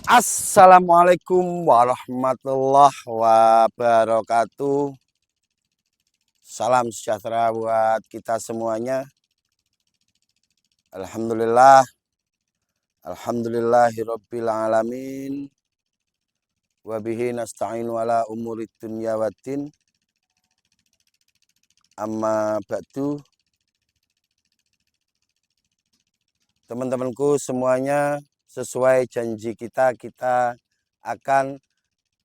Assalamualaikum warahmatullahi wabarakatuh. Salam sejahtera buat kita semuanya. Alhamdulillah. Alhamdulillahirabbil alamin. Wa bihi nasta'in wala umurid dunya waddin. Amma ba'du. Teman-temanku semuanya, sesuai janji kita akan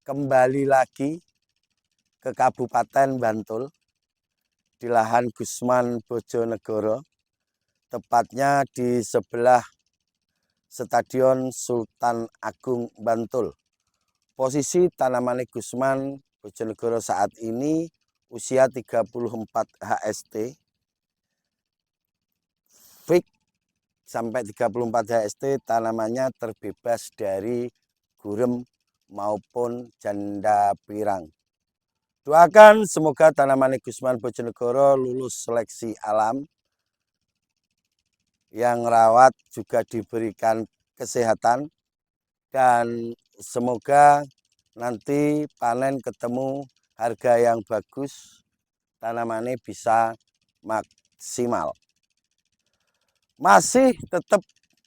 kembali lagi ke Kabupaten Bantul di lahan Gusman Bojonegoro, tepatnya di sebelah Stadion Sultan Agung Bantul. Posisi tanaman Gusman Bojonegoro saat ini usia 34 HST. Fix sampai 34 HST tanamannya terbebas dari gurem maupun janda pirang. Doakan semoga tanaman Gusman Bojonegoro lulus seleksi alam, yang rawat juga diberikan kesehatan, dan semoga nanti panen ketemu harga yang bagus, tanamannya bisa maksimal. Masih tetap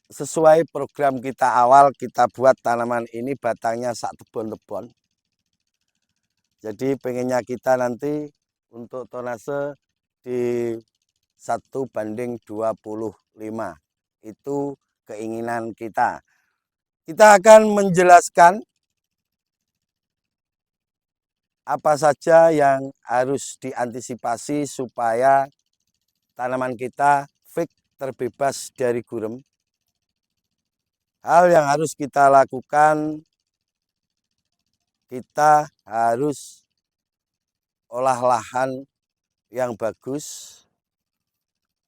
sesuai program kita awal, kita buat tanaman ini batangnya sak tebon-tebon. Jadi pengennya kita nanti untuk tonase di 1:25. Itu keinginan kita. Kita akan menjelaskan apa saja yang harus diantisipasi supaya tanaman kita fix terbebas dari gurem. Hal yang harus kita lakukan, kita harus olah lahan yang bagus,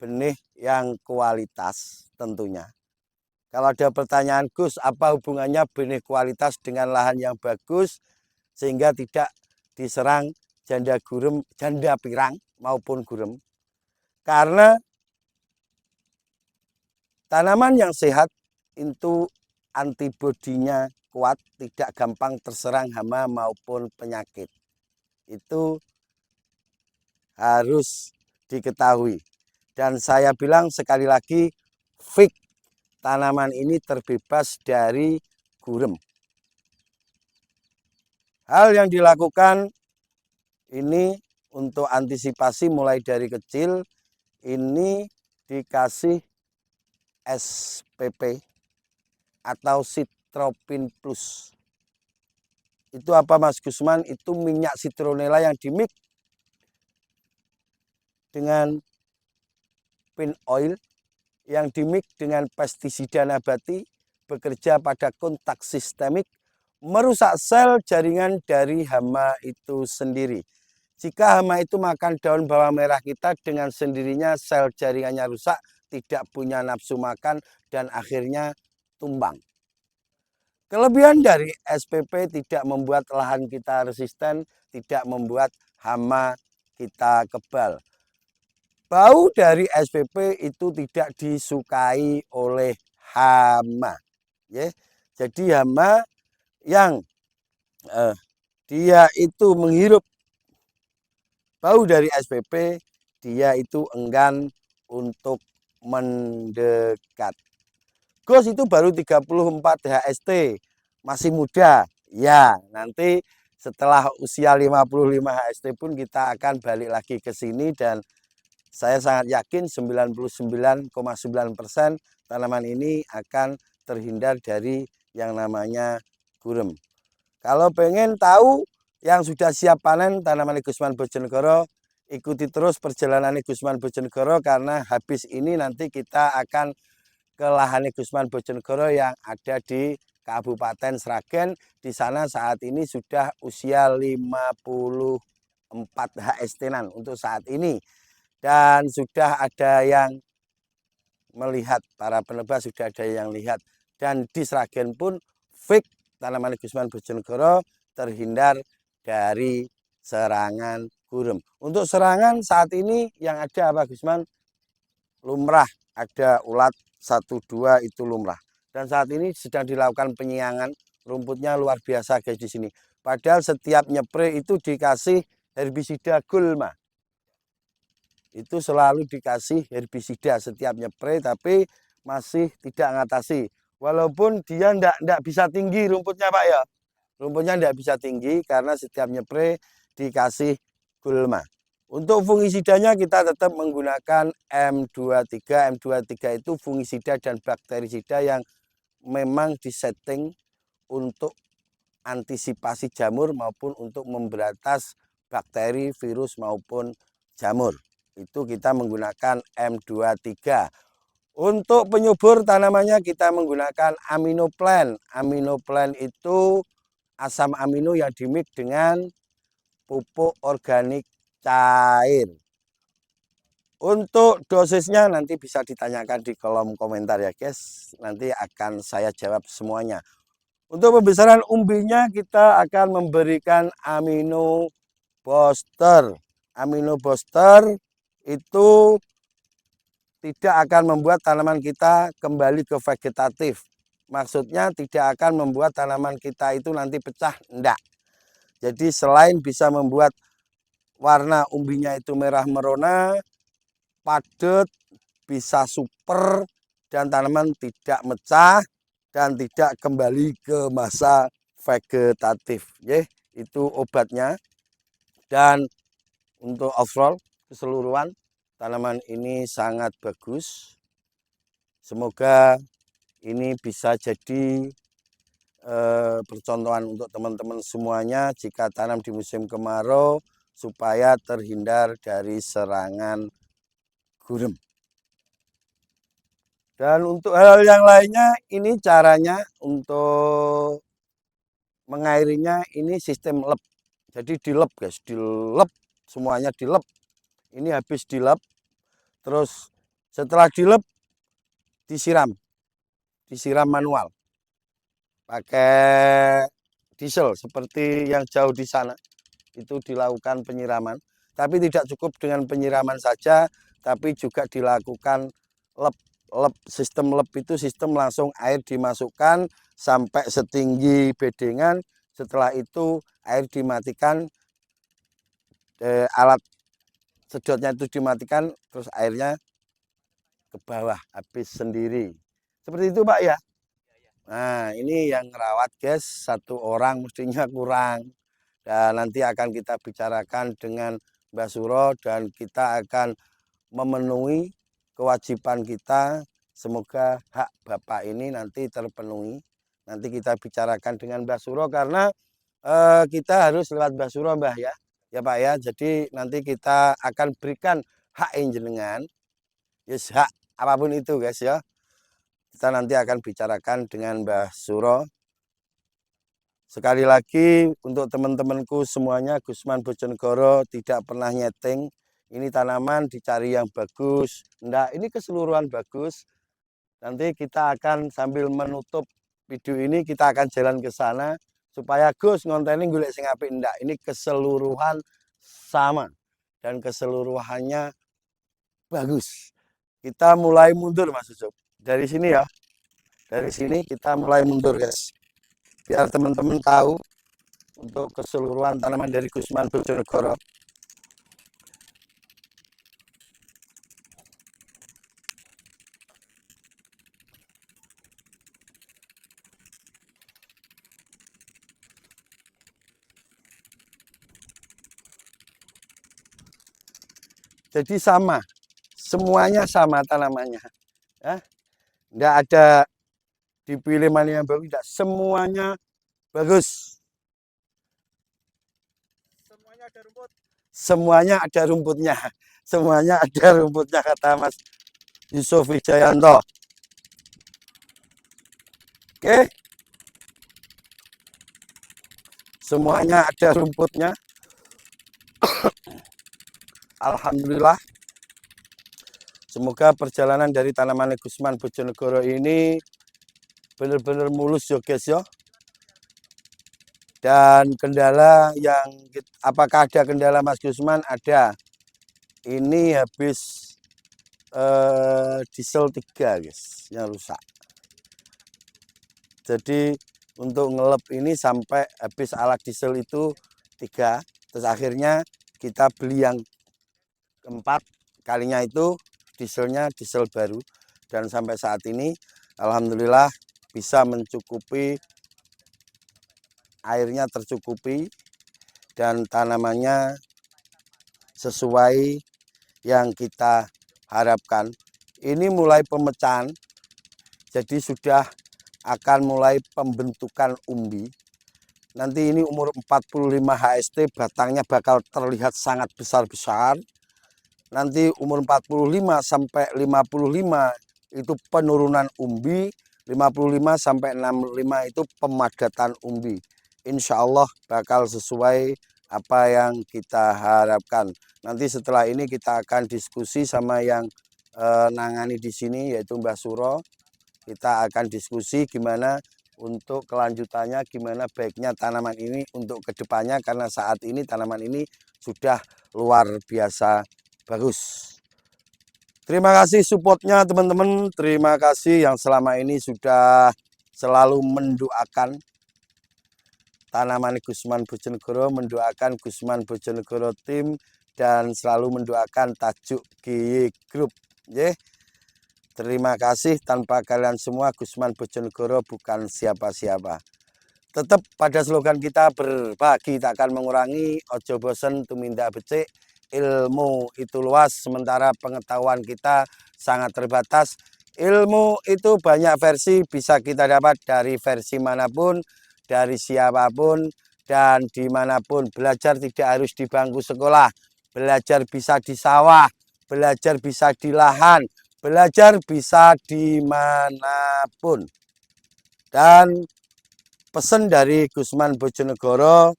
benih yang kualitas tentunya. Kalau ada pertanyaan, Gus, apa hubungannya benih kualitas dengan lahan yang bagus sehingga tidak diserang janda pirang maupun gurem? Karena tanaman yang sehat itu antibodinya kuat, tidak gampang terserang hama maupun penyakit. Itu harus diketahui. Dan saya bilang sekali lagi, fix tanaman ini terbebas dari gurem. Hal yang dilakukan ini untuk antisipasi mulai dari kecil, ini dikasih SPP atau Citropin Plus. Itu apa Mas Gusman? Itu minyak citronella yang dimix dengan pin oil, yang dimix dengan pestisida nabati, bekerja pada kontak sistemik, merusak sel jaringan dari hama itu sendiri. Jika hama itu makan daun bawang merah kita, dengan sendirinya sel jaringannya rusak, tidak punya nafsu makan, dan akhirnya tumbang. Kelebihan dari SPP tidak membuat lahan kita resisten, tidak membuat hama kita kebal. Bau dari SPP itu tidak disukai oleh hama. Ya. Jadi hama yang dia itu menghirup bau dari SPP, dia itu enggan untuk mendekat. Gus, itu baru 34 HST, masih muda. Ya, nanti setelah usia 55 HST pun kita akan balik lagi ke sini, dan saya sangat yakin 99,9% tanaman ini akan terhindar dari yang namanya gurem. Kalau pengen tahu yang sudah siap panen tanaman Gusman Bojonegoro, ikuti terus perjalanan Gusman Bojonegoro, karena habis ini nanti kita akan ke lahan Gusman Bojonegoro yang ada di Kabupaten Sragen. Di sana saat ini sudah usia 54 HST-nan untuk saat ini. Dan sudah ada yang melihat, para penebas sudah ada yang lihat. Dan di Sragen pun fix tanaman Gusman Bojonegoro terhindar dari serangan gurem. Untuk serangan saat ini yang ada apa Gusman? Lumrah ada ulat 1-2 itu lumrah. Dan saat ini sedang dilakukan penyiangan rumputnya luar biasa guys di sini. Padahal setiap nyepre itu dikasih herbisida gulma. Itu selalu dikasih herbisida setiap nyepre, tapi masih tidak ngatasi. Walaupun dia ndak bisa tinggi rumputnya Pak ya. Rumputnya ndak bisa tinggi karena setiap nyepre dikasih gulma. Untuk fungisidanya kita tetap menggunakan M23. M23 itu fungisida dan bakterisida yang memang disetting untuk antisipasi jamur maupun untuk memberantas bakteri, virus maupun jamur. Itu kita menggunakan M23. Untuk penyubur tanamannya kita menggunakan aminoplan. Aminoplan itu asam amino yang dimix dengan pupuk organik cair. Untuk dosisnya nanti bisa ditanyakan di kolom komentar ya guys. Nanti akan saya jawab semuanya. Untuk pembesaran umbinya kita akan memberikan amino booster. Amino booster itu tidak akan membuat tanaman kita kembali ke vegetatif. Maksudnya tidak akan membuat tanaman kita itu nanti pecah, enggak. Jadi selain bisa membuat warna umbinya itu merah merona, padat, bisa super, dan tanaman tidak mecah dan tidak kembali ke masa vegetatif. Itu obatnya. Dan untuk overall keseluruhan tanaman ini sangat bagus. Semoga ini bisa jadi percontohan untuk teman-teman semuanya jika tanam di musim kemarau supaya terhindar dari serangan gurem. Dan untuk hal yang lainnya ini caranya untuk mengairinya ini sistem lep. Jadi dilep guys, dilep semuanya dilep. Ini habis dilep, terus setelah dilep disiram manual pakai diesel seperti yang jauh di sana. Itu dilakukan penyiraman, tapi tidak cukup dengan penyiraman saja, tapi juga dilakukan lep. Sistem lep itu sistem langsung air dimasukkan sampai setinggi bedengan. Setelah itu air dimatikan, alat sedotnya itu dimatikan, terus airnya ke bawah habis sendiri. Seperti itu Pak ya. Nah ini yang ngerawat guys, satu orang mestinya kurang. Dan nanti akan kita bicarakan dengan Mbak Suro dan kita akan memenuhi kewajiban kita. Semoga hak Bapak ini nanti terpenuhi. Nanti kita bicarakan dengan Mbak Suro karena kita harus lewat Mbak Suro Mbah ya. Ya Pak ya, jadi nanti kita akan berikan hak jenengan. Yes, hak apapun itu guys ya. Kita nanti akan bicarakan dengan Mbah Suro. Sekali lagi untuk teman-temanku semuanya, Gusman Bojonegoro tidak pernah nyeting. Ini tanaman dicari yang bagus. Enggak, ini keseluruhan bagus. Nanti kita akan sambil menutup video ini, kita akan jalan ke sana supaya Gus ngonteni golek sing apik ndak. Ini keseluruhan sama dan keseluruhannya bagus. Kita mulai mundur Mas Yusuf. Dari sini ya. Dari sini kita mulai mundur guys. Biar teman-teman tahu untuk keseluruhan tanaman dari Gusman Bojonegoro. Jadi sama, semuanya sama tanamannya. Ya. Nggak ada dipilih mana yang bagus, tidak. Semuanya bagus. Semuanya ada rumput. Semuanya ada rumputnya. Semuanya ada rumputnya kata Mas Yusuf Wijayanto. Oke. Semuanya ada rumputnya. Alhamdulillah. Semoga perjalanan dari tanaman Gusman Bojonegoro ini benar-benar mulus ya guys ya. Dan kendala yang apakah ada kendala Mas Gusman? Ada. Ini habis diesel 3 guys yang rusak. Jadi untuk ngelep ini sampai habis alat diesel itu 3. Terus akhirnya kita beli yang keempat kalinya itu dieselnya diesel baru. Dan sampai saat ini alhamdulillah bisa mencukupi, airnya tercukupi dan tanamannya sesuai yang kita harapkan. Ini mulai pemecahan, jadi sudah akan mulai pembentukan umbi. Nanti ini umur 45 HST, batangnya bakal terlihat sangat besar-besar. Nanti umur 45 sampai 55 itu penurunan umbi, 55 sampai 65 itu pemadatan umbi. Insya Allah bakal sesuai apa yang kita harapkan. Nanti setelah ini kita akan diskusi sama yang nangani di sini, yaitu Mbah Suro. Kita akan diskusi gimana untuk kelanjutannya, gimana baiknya tanaman ini untuk kedepannya, karena saat ini tanaman ini sudah luar biasa bagus. Terima kasih supportnya teman-teman, terima kasih yang selama ini sudah selalu mendoakan tanaman Gusman Bojonegoro, mendoakan Gusman Bojonegoro tim, dan selalu mendoakan Tajuk GY Group. Terima kasih, tanpa kalian semua Gusman Bojonegoro bukan siapa-siapa. Tetap pada slogan kita, berbagi tak akan mengurangi, ojo bosen tumindak becik, ilmu itu luas, sementara pengetahuan kita sangat terbatas. Ilmu itu banyak versi, bisa kita dapat dari versi manapun, dari siapapun, dan dimanapun. Belajar tidak harus di bangku sekolah, belajar bisa di sawah, belajar bisa di lahan, belajar bisa dimanapun. Dan pesan dari Gusman Bojonegoro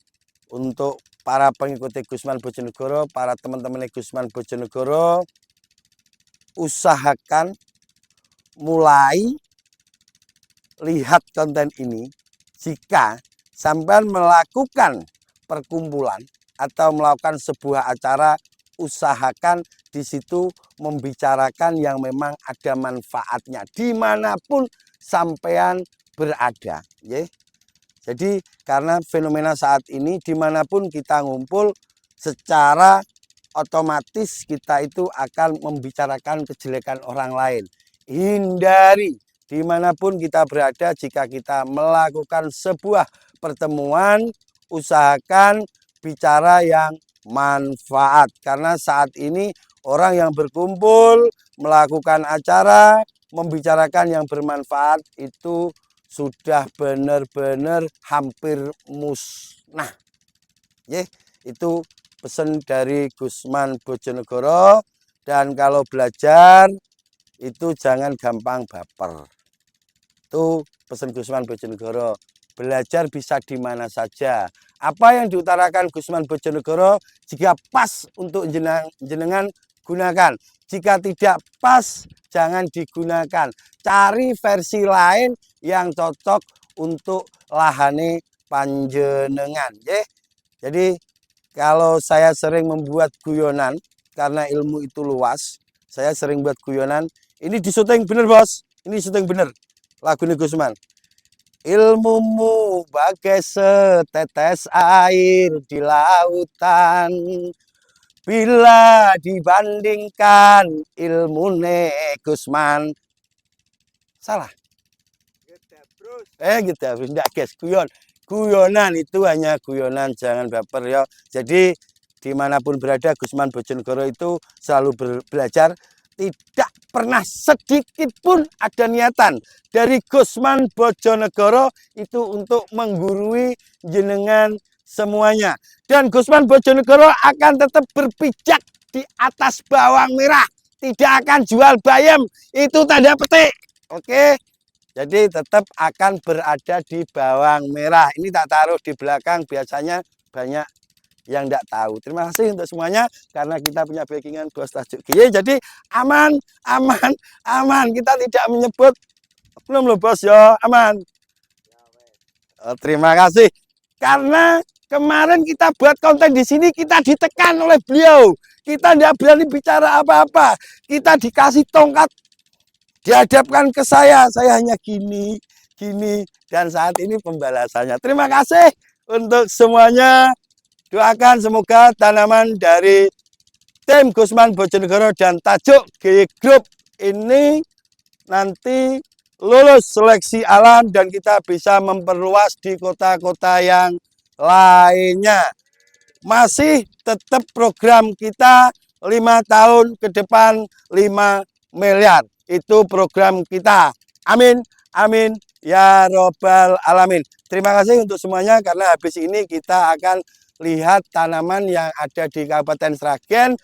untuk para pengikuti Gusman Bojonegoro, para teman-teman Gusman Bojonegoro, usahakan mulai lihat konten ini. Jika sampai melakukan perkumpulan atau melakukan sebuah acara, usahakan di situ membicarakan yang memang ada manfaatnya dimanapun sampean berada. Jadi karena fenomena saat ini dimanapun kita ngumpul, secara otomatis kita itu akan membicarakan kejelekan orang lain. Hindari dimanapun kita berada, jika kita melakukan sebuah pertemuan, usahakan bicara yang manfaat. Karena saat ini orang yang berkumpul, melakukan acara, membicarakan yang bermanfaat itu sudah benar-benar hampir musnah. Itu pesan dari Gusman Bojonegoro. Dan kalau belajar itu jangan gampang baper. Itu pesan Gusman Bojonegoro. Belajar bisa di mana saja. Apa yang diutarakan Gusman Bojonegoro, jika pas untuk jenengan gunakan. Jika tidak pas, jangan digunakan. Cari versi lain yang cocok untuk lahane panjenengan. Jadi kalau saya sering membuat guyonan, karena ilmu itu luas, saya sering buat guyonan. Ini disyuting bener bos, ini syuting bener lagu Gusman. Ilmumu bagai setetes air di lautan, bila dibandingkan ilmu Gusman. Salah. Gitu enggak guys, guyonan itu hanya guyonan, jangan baper ya. Jadi dimanapun berada, Gusman Bojonegoro itu selalu belajar. Tidak pernah sedikit pun ada niatan dari Gusman Bojonegoro itu untuk menggurui jenengan semuanya. Dan Gusman Bojonegoro akan tetap berpijak di atas bawang merah, tidak akan jual bayam, itu tanda petik. Oke, jadi tetap akan berada di bawang merah. Ini tak taruh di belakang, biasanya banyak yang tidak tahu. Terima kasih untuk semuanya, karena kita punya backingan Bos Tajuk GY. Jadi aman, aman, aman. Kita tidak menyebut, belum loh bos ya, aman. Terima kasih. Karena kemarin kita buat konten di sini, kita ditekan oleh beliau. Kita tidak berani bicara apa-apa. Kita dikasih tongkat, dihadapkan ke saya hanya gini. gini dan saat ini pembalasannya. Terima kasih untuk semuanya. Doakan semoga tanaman dari tim Gusman Bojonegoro dan Tajuk GY Group ini nanti lulus seleksi alam dan kita bisa memperluas di kota-kota yang lainnya. Masih tetap program kita 5 tahun ke depan 5 miliar. Itu program kita. Amin, amin, ya robbal alamin. Terima kasih untuk semuanya karena habis ini kita akan lihat tanaman yang ada di Kabupaten Sragen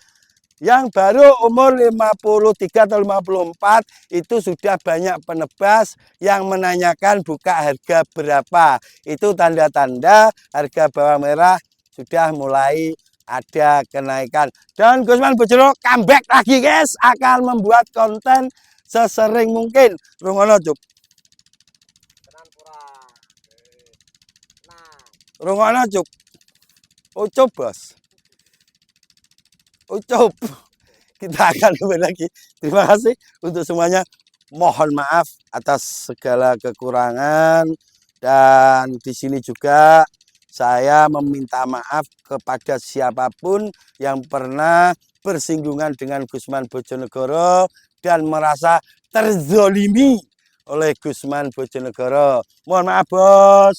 yang baru umur 53 atau 54 itu sudah banyak penebas yang menanyakan buka harga berapa. Itu tanda-tanda harga bawang merah sudah mulai ada kenaikan. Dan Gusman Bojonegoro comeback lagi guys, akan membuat konten sesering mungkin. Rungono Cuk. Rungono Cuk. Ucup bos. Ucup. Kita akan kembali lagi. Terima kasih untuk semuanya. Mohon maaf atas segala kekurangan dan di sini juga saya meminta maaf kepada siapapun yang pernah bersinggungan dengan Gusman Bojonegoro dan merasa terzolimi oleh Gusman Bojonegoro. Mohon maaf bos,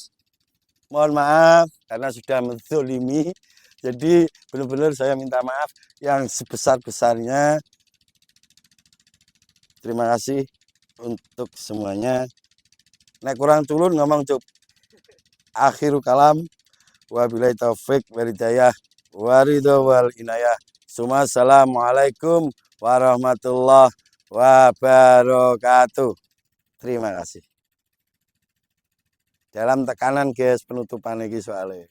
mohon maaf karena sudah menzolimi. Jadi benar-benar saya minta maaf yang sebesar-besarnya. Terima kasih untuk semuanya. Nek kurang tulun ngomong Cuk. Akhiru kalam. Wabillahi taufik walhidayah waridho wal inayah. Assalamualaikum warahmatullahi wabarakatuh. Terima kasih. Dalam tekanan guys penutupan lagi soalnya.